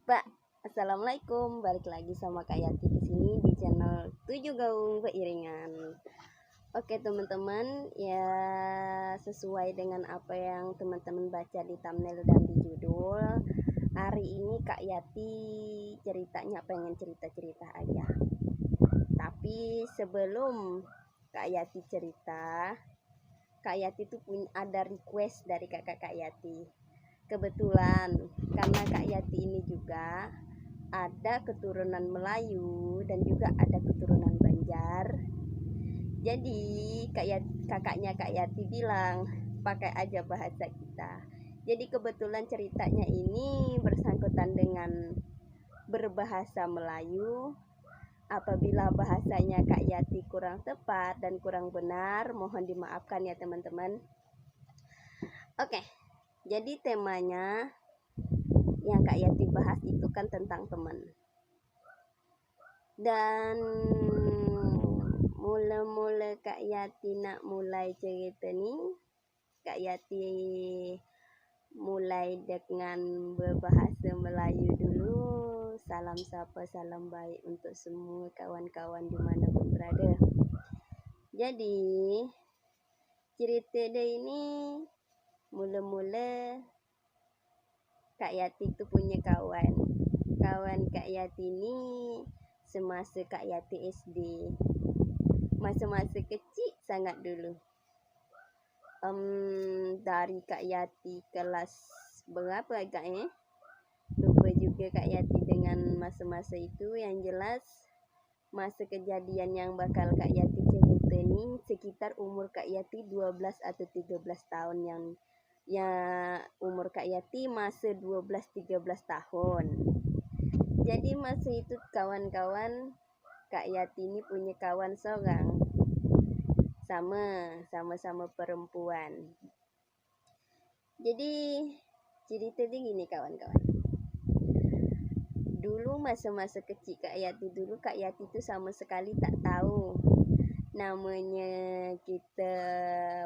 Pak, assalamualaikum. Balik lagi sama Kak Yati di sini di channel 7 Gaung Beriringan. Oke teman-teman, ya sesuai dengan apa yang teman-teman baca di thumbnail dan di judul, hari ini Kak Yati ceritanya pengen cerita-cerita aja. Tapi sebelum Kak Yati cerita, Kak Yati tuh punya ada request dari kakak Kak Yati. Kebetulan karena Kak Yati ini juga ada keturunan Melayu dan juga ada keturunan Banjar. Jadi kakaknya Kak Yati bilang pakai aja bahasa kita. Jadi kebetulan ceritanya ini bersangkutan dengan berbahasa Melayu. Apabila bahasanya Kak Yati kurang tepat dan kurang benar, mohon dimaafkan ya teman-teman. Oke, jadi temanya yang Kak Yati bahas itu kan tentang teman. Dan mula-mula Kak Yati nak mulai cerita nih, Kak Yati mulai dengan berbahasa Melayu dulu. Salam sapa, salam baik untuk semua kawan-kawan dimanapun berada. Jadi cerita dia ini mula-mula Kak Yati itu punya kawan Kak Yati ini semasa Kak Yati SD, masa-masa kecil sangat dulu. Dari Kak Yati kelas berapa agak lupa juga Kak Yati dengan masa-masa itu. Yang jelas masa kejadian yang bakal Kak Yati cerita nih sekitar umur Kak Yati 12 atau 13 tahun, yang umur Kak Yati masa 12-13 tahun. Jadi masa itu kawan-kawan Kak Yati ini punya kawan seorang, sama-sama perempuan. Jadi cerita dia gini kawan-kawan. Dulu masa-masa kecil Kak Yati itu sama sekali tak tahu namanya kita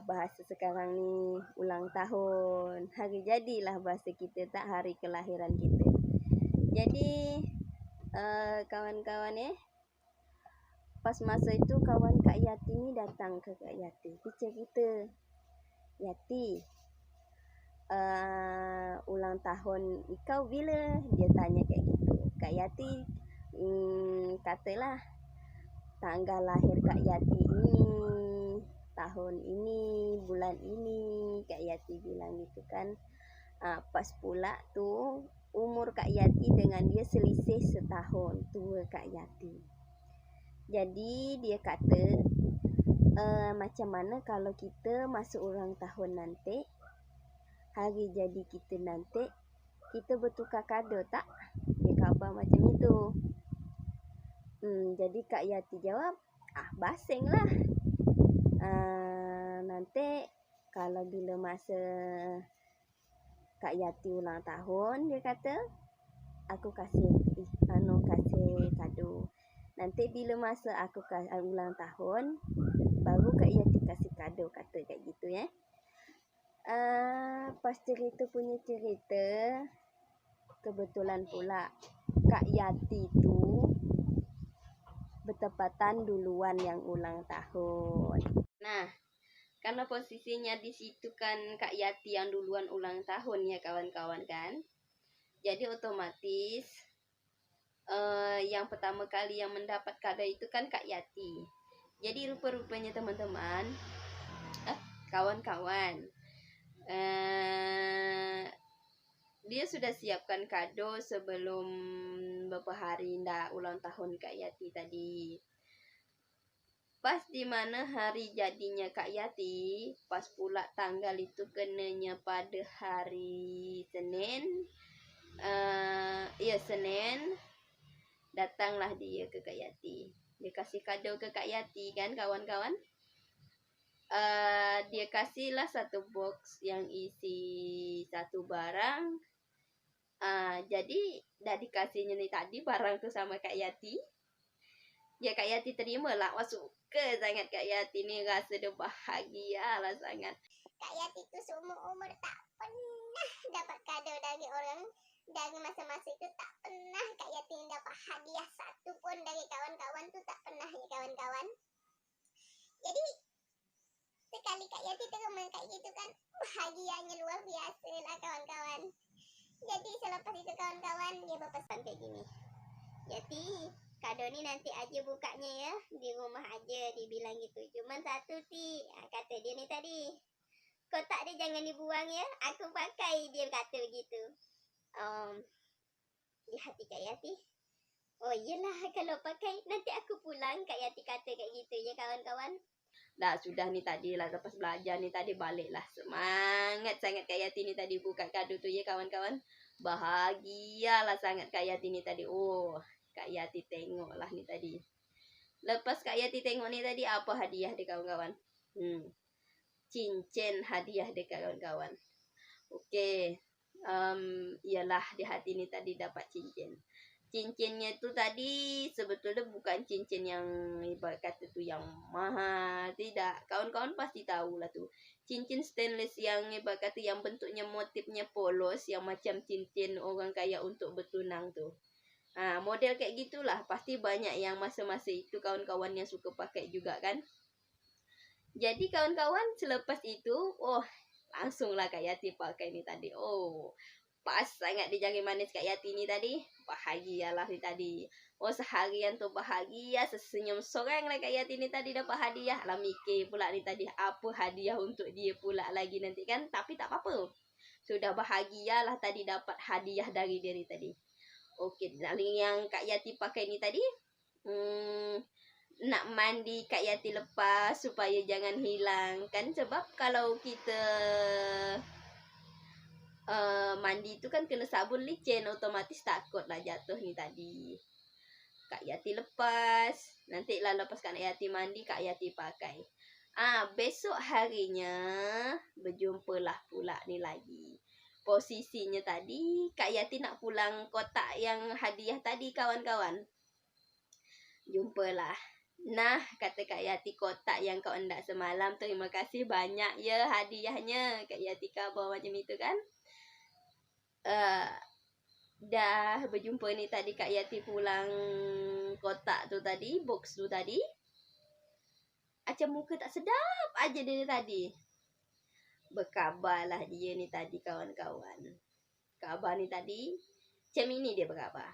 bahasa sekarang nih ulang tahun. Hari jadilah bahasa kita, tak hari kelahiran kita. Jadi kawan-kawan pas masa itu kawan Kak Yati ini datang ke Kak Yati. Dia cerita, Yati, ulang tahun kau bila? Dia tanya kayak gitu. Kak Yati katalah tanggal lahir Kak Yati ini, tahun ini, bulan ini, Kak Yati bilang gitu kan. Pas pula tuh umur Kak Yati dengan dia selisih setahun tua Kak Yati. Jadi dia kata, macam mana kalau kita masuk ulang tahun nanti, hari jadi kita nanti, kita bertukar kado tak? Dia khabar macam itu. Jadi Kak Yati jawab, basing lah. Nanti kalau bila masa Kak Yati ulang tahun, dia kata, aku kasih kado. Nanti bila masa aku ulang tahun, baru Kak Yati kasih kado, kata kayak gitu ya. Pas cerita punya cerita, kebetulan pula Kak Yati itu bertepatan duluan yang ulang tahun. Nah, karena posisinya di situ kan Kak Yati yang duluan ulang tahun ya kawan-kawan kan. Jadi otomatis yang pertama kali yang mendapat kado itu kan Kak Yati. Jadi rupa-rupanya teman-teman, kawan-kawan, dia sudah siapkan kado sebelum beberapa hari ndak ulang tahun Kak Yati tadi. Pas dimana hari jadinya Kak Yati, pas pula tanggal itu kenanya pada hari Senin. Senin, datanglah dia ke Kak Yati. Dia kasih kado ke Kak Yati kan kawan-kawan. Dia kasihlah satu box yang isi satu barang. Jadi dah dikasihnya nih tadi barang tuh sama Kak Yati. Ya Kak Yati terima lah. Wah, suka sangat Kak Yati nih, rasa dia bahagia lah sangat. Kak Yati itu seumur umur tak pernah dapat kado dari orang. Dari masa-masa itu tak pernah hadiah satu pun dari kawan-kawan tuh tak pernah ya kawan-kawan. Jadi sekali Kak Yati terima kayak gitu kan, bahagianya luar biasa lah kawan-kawan. Jadi selepas itu kawan-kawan dia berpesan kayak gini, Yati, kado ni nanti aja bukanya ya, di rumah aja, dibilang gitu. Cuman satu Ti, kata dia ni tadi, kotak dia jangan dibuang ya, aku pakai, dia kata begitu. Di hati Kak Yati, oh iyalah kalau pakai nanti aku pulang, Kak Yati kata kayak gitu ya kawan-kawan. Dah sudah nih tadi lah, lepas belajar nih tadi balik lah. Semangat sangat Kak Yati nih tadi buka kado tuh ya kawan-kawan. Bahagialah sangat Kak Yati nih tadi. Oh, Kak Yati tengok lah nih tadi. Lepas Kak Yati tengok nih tadi, apa hadiah deh kawan-kawan? Cincin hadiah deh kawan-kawan. Oke. Iyalah di hati nih tadi dapat cincin. Cincinnya itu tadi sebetulnya bukan cincin yang ibarat kata tuh yang mahal, tidak. Kawan-kawan pasti tahu lah tuh. Cincin stainless yang ibarat kata yang bentuknya motifnya polos, yang macam cincin orang kaya untuk bertunang tuh. Model kayak gitulah. Pasti banyak yang masa-masa itu kawan-kawan yang suka pakai juga kan. Jadi kawan-kawan selepas itu, langsunglah Kak Yati pakai ni tadi. Pas sangat di jari manis Kak Yati ni tadi. Bahagialah ni tadi. Seharian tu bahagia, sesenyum sorang lah Kak Yati ni tadi dapat hadiah. Lah mikir pula ni tadi apa hadiah untuk dia pula lagi nanti kan. Tapi tak apa-apa. Sudah bahagialah tadi dapat hadiah dari dia ni tadi. Okey, yang Kak Yati pakai ni tadi. Nak mandi Kak Yati lepas supaya jangan hilang. Kan sebab kalau kita mandi tu kan kena sabun licin, otomatis takut lah jatuh ni tadi. Kak Yati lepas, nanti lah lepas Kak Yati mandi, Kak Yati pakai. Besok harinya berjumpalah pula ni lagi. Posisinya tadi Kak Yati nak pulang kotak yang hadiah tadi kawan-kawan. Jumpalah. Nah, kata Kak Yati, kotak yang kau hendak semalam, terima kasih banyak ya hadiahnya. Kak Yati khabar macam itu kan. Dah berjumpa ni tadi Kak Yati pulang kotak tu tadi, box tu tadi. Macam muka tak sedap aja dia tadi. Berkabarlah dia ni tadi kawan-kawan. Kabar ni tadi, macam ini dia berkabar.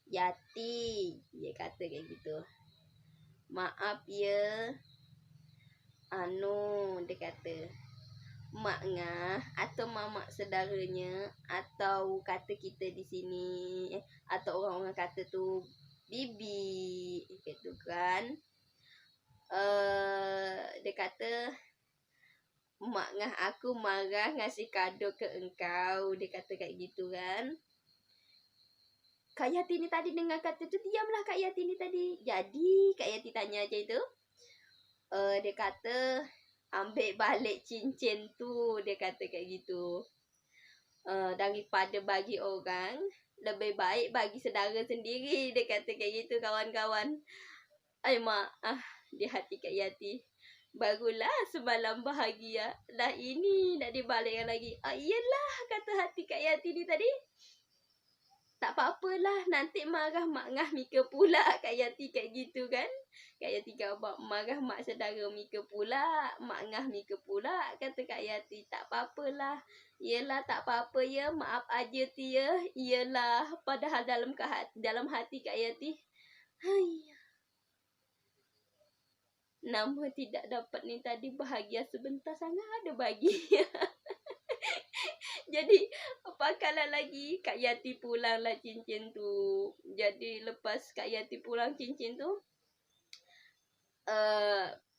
Yati, dia kata kayak gitu. Maaf ya. Dia kata, mak ngah atau mamak saudaranya atau kata kita di sini atau orang-orang kata tu bibi gitu kan. Dia kata mak ngah aku marah ngasih kado ke engkau, dia kata kayak gitu kan. Kak Yati ni tadi dengar kata tu, diamlah Kak Yati ni tadi. Jadi Kak Yati tanya aja itu. Dia kata ambil balik cincin tu, dia kata kayak gitu. Daripada bagi orang, lebih baik bagi saudara sendiri, dia kata kayak gitu kawan-kawan. Mak, di hati Kak Yati, barulah semalam bahagia, dah ini nak dibalikkan lagi. Iyalah, kata hati Kak Yati ni tadi. Tak apa-apalah, nanti marah mak ngah Mika pula Kak Yati kayak gitu kan. Kak Yati khabar marah mak saudara Mika pula, mak ngah Mika pula, kata Kak Yati. Tak apa-apalah. Yelah tak apa-apa ya, maaf aja Ti ya. Yelah, padahal dalam hati Kak Yati, nama tidak dapat ni tadi bahagia sebentar sangat ada bagi. Jadi pakailah lagi Kak Yati pulanglah cincin tu. Jadi lepas Kak Yati pulang cincin tu,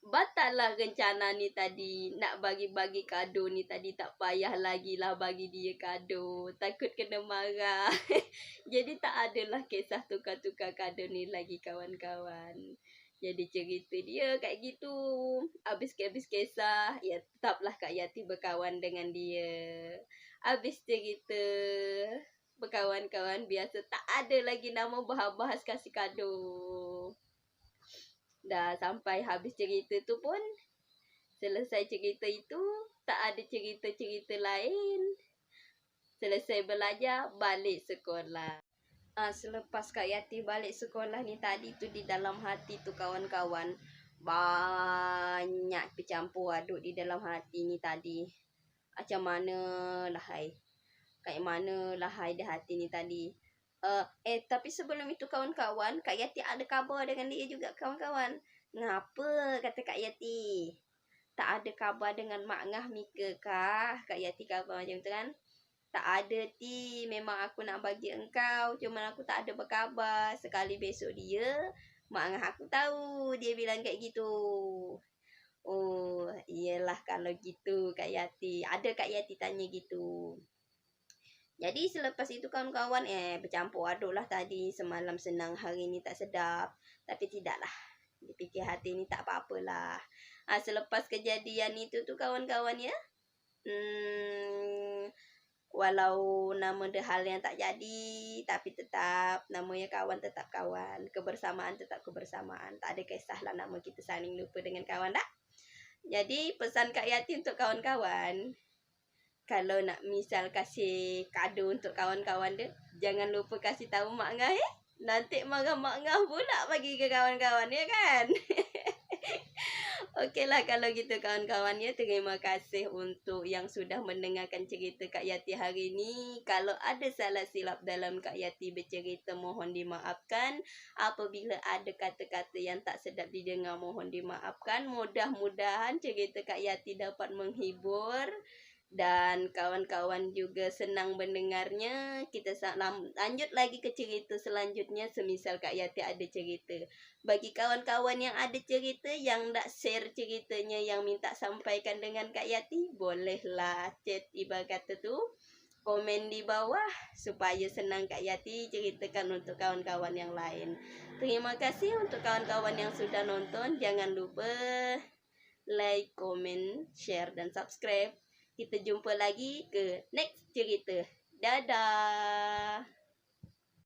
batal lah rencana ni tadi. Nak bagi-bagi kado ni tadi, tak payah lagi lah bagi dia kado, takut kena marah. Jadi tak adalah kisah tukar-tukar kado ni lagi kawan-kawan. Jadi cerita dia kayak gitu. Habis kisah, ya tetaplah Kak Yati berkawan dengan dia. Habis cerita berkawan-kawan biasa, tak ada lagi nama bahas-bahas kasih kado. Dah sampai habis cerita tu pun, selesai cerita itu, tak ada cerita-cerita lain. Selesai belajar, balik sekolah. Selepas Kak Yati balik sekolah ni tadi tu, di dalam hati tu kawan-kawan, banyak bercampur aduk di dalam hati ni tadi. Macam mana lah hai, kayak mana lah hai di hati ni tadi. Tapi sebelum itu kawan-kawan, Kak Yati ada khabar dengan dia juga kawan-kawan. Ngapa kata Kak Yati tak ada khabar dengan Mak Ngah Mika kah? Kak Yati khabar macam tu kan. Tak ada ti, memang aku nak bagi engkau, cuma aku tak ada berkhabar. Sekali besok dia, Mak Ngah aku tahu, dia bilang kayak gitu. Oh, iyalah kalau gitu Kak Yati. Ada Kak Yati tanya gitu. Jadi selepas itu kawan-kawan bercampur aduk lah tadi. Semalam senang, hari ni tak sedap. Tapi tidaklah, dipikir hati ni tak apa-apalah. Selepas kejadian itu tu kawan-kawan ya, walau nama dia hal yang tak jadi, tapi tetap namanya kawan tetap kawan, kebersamaan tetap kebersamaan. Tak ada kisahlah nama kita saling lupa dengan kawan tak. Jadi pesan Kak Yati untuk kawan-kawan, kalau nak misal kasih kado untuk kawan-kawan dia, jangan lupa kasih tahu Mak Ngah ya. Nanti marah Mak Ngah pula bagi ke kawan-kawan ya kan. Okeylah kalau gitu kawan-kawan ya. Terima kasih untuk yang sudah mendengarkan cerita Kak Yati hari ini. Kalau ada salah silap dalam Kak Yati bercerita, mohon dimaafkan. Apabila ada kata-kata yang tak sedap didengar, mohon dimaafkan. Mudah-mudahan cerita Kak Yati dapat menghibur dan kawan-kawan juga senang mendengarnya. Kita lanjut lagi ke cerita selanjutnya, semisal Kak Yati ada cerita. Bagi kawan-kawan yang ada cerita, yang nak share ceritanya, yang minta sampaikan dengan Kak Yati, bolehlah chat ibarat kata tu, komen di bawah supaya senang Kak Yati ceritakan untuk kawan-kawan yang lain. Terima kasih untuk kawan-kawan yang sudah nonton. Jangan lupa like, komen, share dan subscribe. Kita jumpa lagi ke next cerita. Dadah.